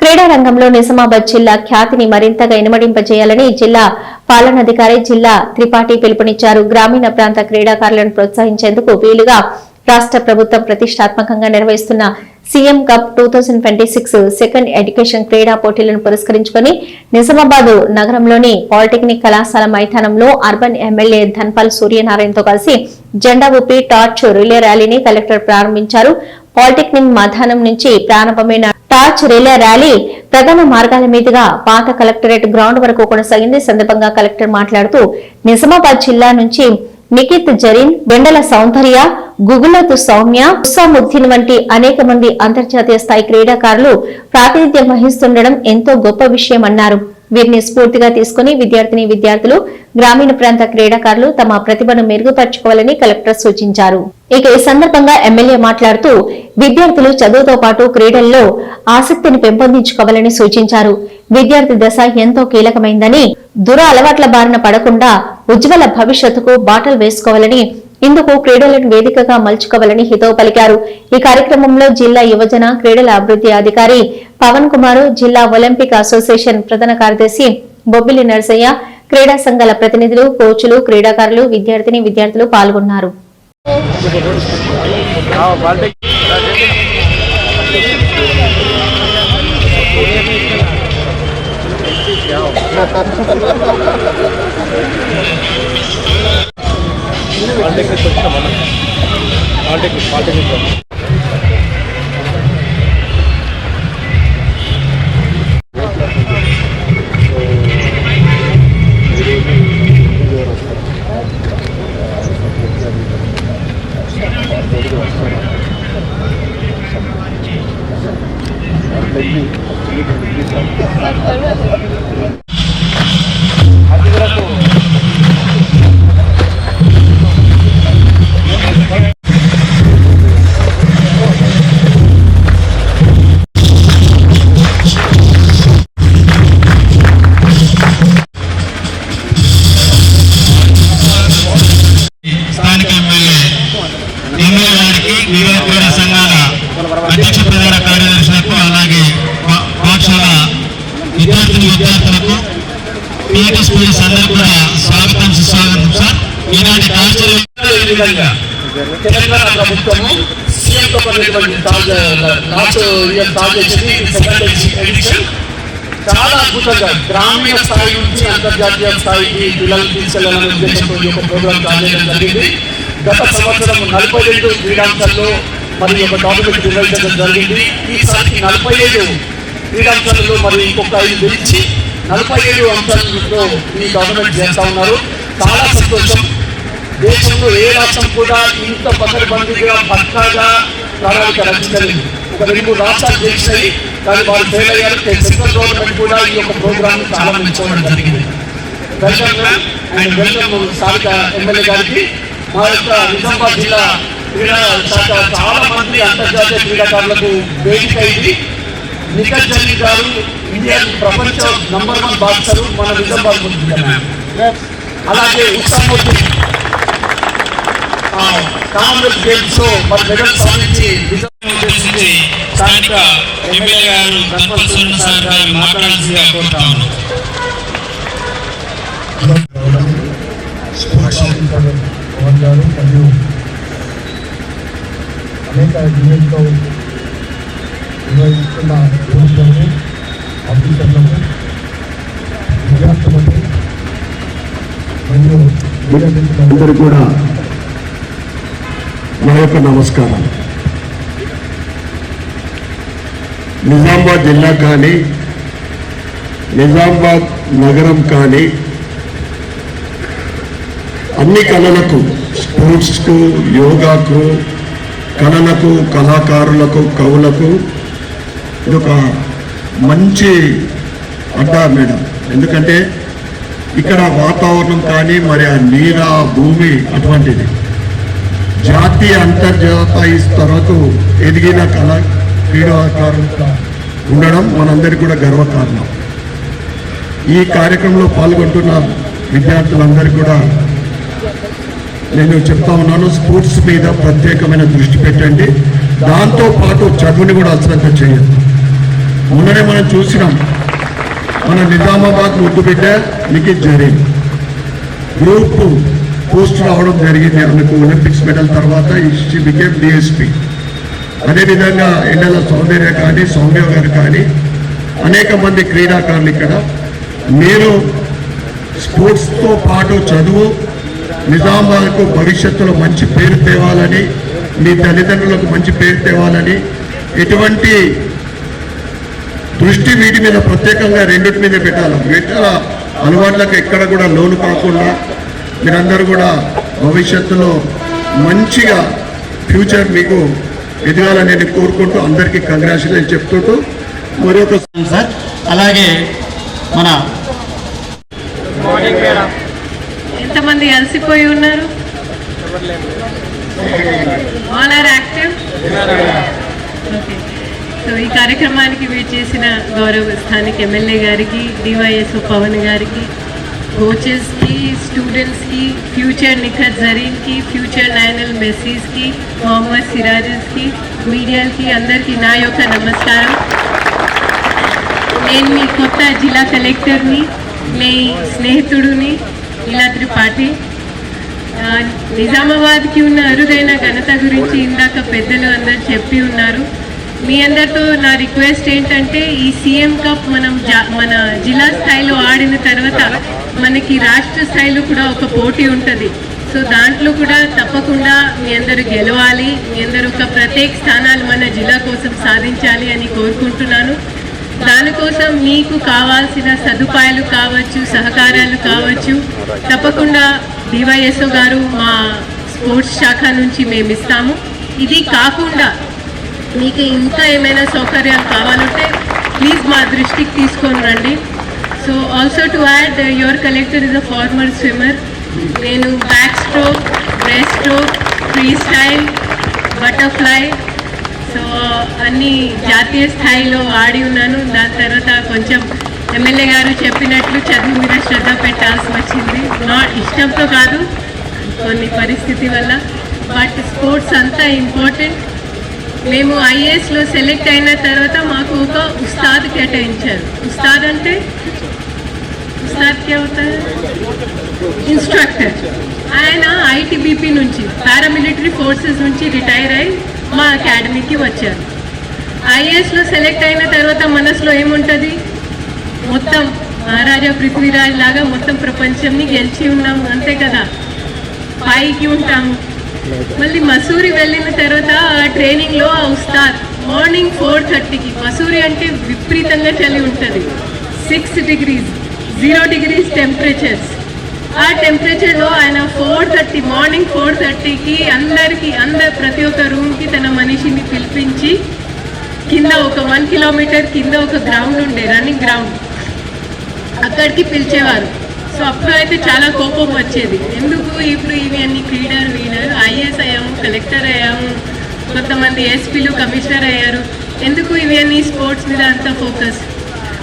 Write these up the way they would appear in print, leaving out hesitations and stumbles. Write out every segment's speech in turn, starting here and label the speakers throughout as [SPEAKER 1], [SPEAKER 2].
[SPEAKER 1] క్రీడా రంగంలో నిజామాబాద్ జిల్లా ఖ్యాతిని మరింతగా ఇనుమడింపజేయాలని జిల్లా పాలనాధికారి జిల్లా త్రిపాఠి పిలుపునిచ్చారు. గ్రామీణ ప్రాంత క్రీడాకారులను ప్రోత్సహించేందుకు వీలుగా రాష్ట్ర ప్రభుత్వం ప్రతిష్టాత్మకంగా నిర్వహిస్తున్న సీఎం కప్ 2026 సెకండ్ ఎడ్యుకేషన్ క్రీడా పోటీలను పురస్కరించుకుని నిజామాబాద్ నగరంలోని పాలిటెక్నిక్ కళాశాల మైదానంలో అర్బన్ ఎమ్మెల్యే ధన్పాల్ సూర్యనారాయణతో కలిసి జెండా ఊపి టార్చ్ రిలే ర్యాలీని కలెక్టర్ ప్రారంభించారు. పాలిటెక్నిక్ మైదానం నుంచి ప్రారంభమైన టార్చ్ రిలే ర్యాలీ ప్రధాన మార్గాల మీదుగా పాత కలెక్టరేట్ గ్రౌండ్ వరకు కొనసాగింది. సందర్భంగా కలెక్టర్ మాట్లాడుతూ నిజామాబాద్ జిల్లా నుంచి నిఖిత్ జరీన్, బెండల సౌందర్య, గుగులతు సౌమ్య, ఉస్సాముద్దీన్ వంటి అనేక మంది అంతర్జాతీయ స్థాయి క్రీడాకారులు ప్రాతినిధ్యం వహిస్తుండడం ఎంతో గొప్ప విషయమన్నారు. వీరిని స్ఫూర్తిగా తీసుకుని విద్యార్థులు గ్రామీణ ప్రాంత క్రీడాకారులు తమ ప్రతిభను మెరుగుపర్చుకోవాలని కలెక్టర్ సూచించారు. ఇక ఈ సందర్భంగా ఎమ్మెల్యే మాట్లాడుతూ విద్యార్థులు చదువుతో పాటు క్రీడల్లో ఆసక్తిని పెంపొందించుకోవాలని సూచించారు. విద్యార్థి దశ ఎంతో కీలకమైందని, దుర అలవాట్ల బారిన పడకుండా ఉజ్వల భవిష్యత్తుకు బాటలు వేసుకోవాలని, ఇందుకు క్రీడలను వేదికగా మలుచుకోవాలని హితవు పలికారు. ఈ కార్యక్రమంలో జిల్లా యువజన క్రీడల అభివృద్ధి అధికారి పవన్ కుమార్, జిల్లా ఒలింపిక్ అసోసియేషన్ ప్రధాన కార్యదర్శి బొబ్బిలి నరసయ్య, క్రీడా సంఘాల ప్రతినిధులు, కోచ్లు, క్రీడాకారులు, విద్యార్థులు పాల్గొన్నారు.
[SPEAKER 2] అధ్యక్ష ప్రధాన కార్యదర్శులకు, అలాగే పాఠశాల విద్యార్థులకు, పిఈటి స్టూడెంట్స్ అందరూ కూడా స్వాగతం సుస్వాగతం. సార్, ఈనాటి
[SPEAKER 3] తెలంగాణ ప్రభుత్వము సీఎం చాలా అద్భుతంగా గ్రామీణ స్థాయి నుంచి అంతర్జాతీయ స్థాయికి పిల్లలు తీసుకెళ్లాలనే ఉద్దేశంతో ఈ యొక్క ప్రోగ్రాం చేయడం జరిగింది. గత సంవత్సరం 42 క్రీడాంశాల్లో మరి ఒక టోర్నమెంట్ నిర్వహించడం జరిగింది. ఈసారి 45 క్రీడాంశాలలో మరి ఇంకొక 5 గెలిచి 47 అంశాలతో ఈ టోర్నమెంట్ చేస్తా ఉన్నారు. చాలా సంతోషం. దేశంలో ఏ రాష్ట్రం కూడా ఇంత పకడ్బందీగా పక్కాగా ప్రణాళిక రచించలేదు. ఒక 2 రాష్ట్రాలు గెలిచాయి, కానీ వాళ్ళు ఫెయిల్ అయ్యారు. సెంట్రల్ గవర్నమెంట్ కూడా ఈ యొక్క ప్రోగ్రామ్ చాలా మెచ్చుకోవడం జరిగింది. వెల్కమ్ స్థానిక ఎమ్మెల్యే గారికి. మా యొక్క నిజామాబాద్ జిల్లా క్రీడా శాఖ చాలా మంది అంతర్జాతీయ క్రీడాకారులకు వేదిక అయింది. నిఖిత్ జరీన్ గారు ఇండియా ప్రపంచ నంబర్ 1 బాక్సరు మన నిజామాబాద్ ముందు. అలాగే ఉస్సాముద్దీన్ కామన్వెల్త్ గేమ్స్ లో మరి మెడల్ సాధించి
[SPEAKER 2] స్థానిక ఎమ్మెల్యే గారు ధన్పాల్ సూర్యనారాయణ గారు మాట్లాడాల్సిందిగా కోరుతా ఉన్నాం.
[SPEAKER 4] మరియు అనేక ఈవెంట్లో నిర్వహిస్తున్న కోచ్లకు, ఆఫీసర్లకు, విద్యార్థులకు మరియు అందరూ కూడా నా యొక్క నమస్కారం. నిజామాబాద్ జిల్లా కానీ, నిజామాబాద్ నగరం కానీ అన్ని కళలకు, స్పోర్ట్స్కు, యోగాకు, కళలకు, కళాకారులకు, కవులకు ఇదొక మంచి అడ్డా మేడం. ఎందుకంటే ఇక్కడ వాతావరణం కానీ, మరి ఆ నీర, భూమి అటువంటిది జాతీయ అంతర్జాతీయ స్తరకు ఎదిగిన క్రీడాకారులుగా ఉండడం మనందరికీ కూడా గర్వకారణం. ఈ కార్యక్రమంలో పాల్గొంటున్న విద్యార్థులందరికీ కూడా నేను చెప్తా ఉన్నాను, స్పోర్ట్స్ మీద ప్రత్యేకమైన దృష్టి పెట్టండి. దాంతోపాటు చదువుని కూడా అశ్రద్ధ చేయొద్దు. మొన్ననే మనం చూసినాం, మన నిజామాబాద్ ముద్దుబిడ్డ నిఖిత్ జరీన్ గ్రూప్ 2 పోస్ట్ రావడం జరిగింది ఆమెకు ఒలింపిక్స్ మెడల్ తర్వాత. She became DSP. అదేవిధంగా ఎండల సౌందర్య కానీ సౌమ్య గారు కానీ అనేక మంది క్రీడాకారులు ఇక్కడ. మీరు స్పోర్ట్స్తో పాటు చదువు, నిజామాబాద్కు భవిష్యత్తులో మంచి పేరు తేవాలని, మీ తల్లిదండ్రులకు మంచి పేరు తేవాలని, ఎటువంటి దృష్టి వీటి మీద ప్రత్యేకంగా రెండింటి మీద పెట్టాలి. మిగతా అలవాట్లకు ఎక్కడ కూడా లోను కాకుండా మీరందరూ కూడా భవిష్యత్తులో మంచిగా ఫ్యూచర్ మీకు ఎదగాలని నేను కోరుకుంటూ అందరికీ కంగ్రాచులేషన్ చెప్తుంటూ మరొక
[SPEAKER 5] సార్. అలాగే మన
[SPEAKER 6] ఎంతమంది అలసిపోయి ఉన్నారు? All are active. Okay. So ఈ కార్యక్రమానికి చేసిన గౌరవ స్థానిక ఎమ్మెల్యే గారికి, డివైఎస్ఓ పవన్ గారికి, కోచెస్కి, స్టూడెంట్స్కి, ఫ్యూచర్ నిఖత్ జరీన్కి, ఫ్యూచర్ లయనల్ మెస్సీస్కి, మొహమ్మద్ సిరాజెస్కి, మీడియాకి అందరికీ నా యొక్క నమస్కారం. నేను మీ కొత్త జిల్లా కలెక్టర్ని, మీ స్నేహితుడుని ఇలా త్రిపాఠి. నిజామాబాద్కి ఉన్న అరుదైన ఘనత గురించి ఇందాక పెద్దలు అందరు చెప్పి ఉన్నారు. మీ అందరితో నా రిక్వెస్ట్ ఏంటంటే, ఈ సీఎం కప్ మనం మన జిల్లా స్థాయిలో ఆడిన తర్వాత మనకి రాష్ట్ర స్థాయిలో కూడా ఒక పోటీ ఉంటుంది. సో దాంట్లో కూడా తప్పకుండా మీ అందరూ గెలవాలి, మీ అందరూ ఒక ప్రత్యేక స్థానాలు మన జిల్లా కోసం సాధించాలి అని కోరుకుంటున్నాను. దానికోసం మీకు కావాల్సిన సదుపాయాలు కావచ్చు, సహకారాలు కావచ్చు, తప్పకుండా డివైఎస్ఓ గారు మా స్పోర్ట్స్ శాఖ నుంచి మేము ఇస్తాము. ఇది కాకుండా మీకు ఇంకా ఏమైనా సౌకర్యాలు కావాలంటే ప్లీజ్ మా దృష్టికి తీసుకొని రండి. So also to add, your collector is a former swimmer. నేను backstroke, breaststroke, freestyle, butterfly, so అన్ని జాతీయ స్థాయిలో ఆడి ఉన్నాను. దాని తర్వాత కొంచెం ఎమ్మెల్యే గారు చెప్పినట్లు చదువు మీద శ్రద్ధ పెట్టాల్సి వచ్చింది. నాట్ ఇష్టంతో కాదు, కొన్ని పరిస్థితి వల్ల. బట్ స్పోర్ట్స్ అంతా ఇంపార్టెంట్. మేము ఐఏఎస్లో సెలెక్ట్ అయిన తర్వాత మాకు ఒక ఉస్తాద్ కేటాయించారు. ఉస్తాద్ అంటే ఉస్తాద్ క్యా అవుతారు? ఇన్స్ట్రక్టర్. ఆయన ఐటీబీపీ నుంచి, పారామిలిటరీ ఫోర్సెస్ నుంచి రిటైర్ అయి మా అకాడమీకి వచ్చారు. ఐఏఎస్లో సెలెక్ట్ అయిన తర్వాత మనసులో ఏముంటుంది? మొత్తం మహారాజా పృథ్వీరాజ్ లాగా మొత్తం ప్రపంచంని గెలిచి ఉన్నాము, అంతే కదా, పైకి ఉంటాము. మళ్ళీ మసూరి వెళ్ళిన తర్వాత ట్రైనింగ్లో ఆ ఉస్తాద్ మార్నింగ్ 4:30కి, మసూరి అంటే విపరీతంగా చలి ఉంటుంది, 6 degrees 0 degrees టెంపరేచర్స్. ఆ టెంపరేచర్లో ఆయన మార్నింగ్ 4:30కి ప్రతి ఒక్క రూమ్కి తన మనిషిని పిలిపించి కింద ఒక 1 kilometer కింద ఒక గ్రౌండ్ ఉండే, రన్నింగ్ గ్రౌండ్, అక్కడికి పిలిచేవారు. సో అప్పుడు అయితే చాలా కోపం వచ్చేది. ఎందుకు ఇప్పుడు ఇవి అన్ని క్రీడలు ఐఏఎస్ అయ్యాము, కలెక్టర్ అయ్యాము, కొంతమంది ఎస్పీలు, కమిషనర్ అయ్యారు, ఎందుకు ఇవి అన్ని స్పోర్ట్స్ మీద అంత focus?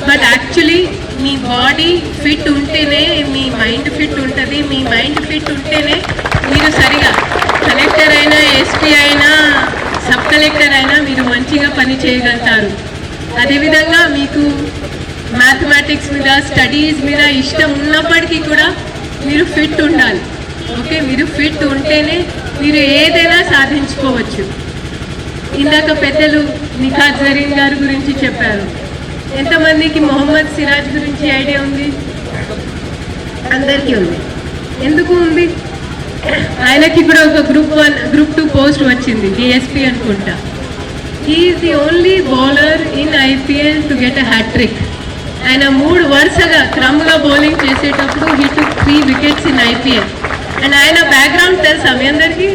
[SPEAKER 6] But actually me body fit ఉంటేనే మీ మైండ్ ఫిట్ ఉంటుంది. మీ మైండ్ ఫిట్ ఉంటేనే మీరు సరిగా కలెక్టర్ అయినా, ఎస్పీ అయినా, సబ్ కలెక్టర్ అయినా మీరు మంచిగా పని చేయగలుగుతారు. అదేవిధంగా మీకు మ్యాథమెటిక్స్ మీద, స్టడీస్ మీద ఇష్టం ఉన్నప్పటికీ కూడా మీరు ఫిట్ ఉండాలి. ఓకే, మీరు ఫిట్ ఉంటేనే మీరు ఏదైనా సాధించుకోవచ్చు. ఇందాక పెద్దలు నిఖత్ జరీన్ గారి గురించి చెప్పారు. ఎంతమందికి మొహమ్మద్ సిరాజ్ గురించి ఐడియా ఉంది? అందరికీ ఉంది. ఎందుకు ఉంది? ఆయనకి కూడా ఒక గ్రూప్ 2 పోస్ట్ వచ్చింది, డిఎస్పీ అనుకుంటా. He is the only bowler in IPL to get a hat-trick. ఆయన 3 వరుసగా క్రమంగా బౌలింగ్ చేసేటప్పుడు he took 3 wickets in IPL. And ఆయన బ్యాక్గ్రౌండ్ తెలుసా మీ అందరికీ?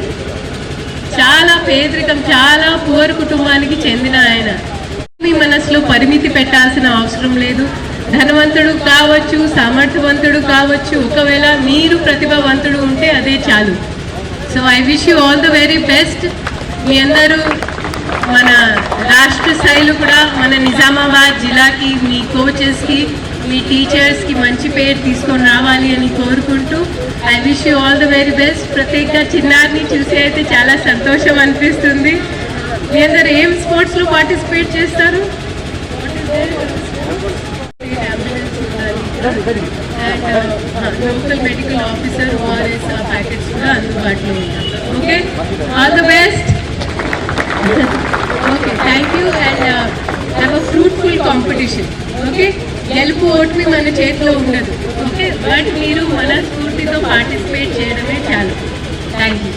[SPEAKER 6] చాలా పేదరికం, చాలా పూర్ కుటుంబానికి చెందిన ఆయన. మీ మనసులో పరిమితి పెట్టాల్సిన అవసరం లేదు. ధనవంతుడు కావచ్చు, సమర్థవంతుడు కావచ్చు, ఒకవేళ మీరు ప్రతిభావంతుడు ఉంటే అదే చాలు. So I wish you all the very best. మీ అందరూ మన రాష్ట్ర స్థాయిలో కూడా మన నిజామాబాద్ జిల్లాకి, మీ కోచెస్కి, మీ టీచర్స్కి మంచి పేరు తీసుకొని రావాలి అని కోరుకుంటూ I wish you all the very best. ప్రత్యేకంగా చిన్నారిని చూసి అయితే చాలా సంతోషం అనిపిస్తుంది. మీ అందరు ఏం స్పోర్ట్స్లో పార్టిసిపేట్ చేస్తారు? And local medical officer ORS packets కూడా అందుబాటులో ఉంటాయి. Okay, all the best. Okay, thank you and have a fruitful competition. Okay, గెలుపు ఓట్మి మన చేతిలో ఉండదు. ఓకే, బట్ మీరు మనస్ఫూర్తితో పార్టిసిపేట్ చేయడమే చాలు. Thank you.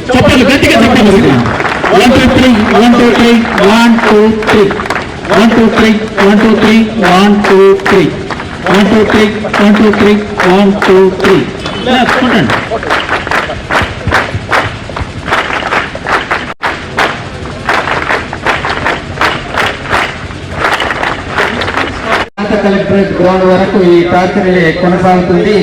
[SPEAKER 5] చెప్పండి, గట్టిగా చెప్పండి. 1 2 3 1 2 3 1 2 3 1 2 3 1 2 3 1 2 3 1 2 3 1 2 3 1 2 3. కొట్టండి. కలెక్టరేట్ గ్రౌండ్ వరకు ఈ టార్చ్ రిలే కొనసాగుతుంది.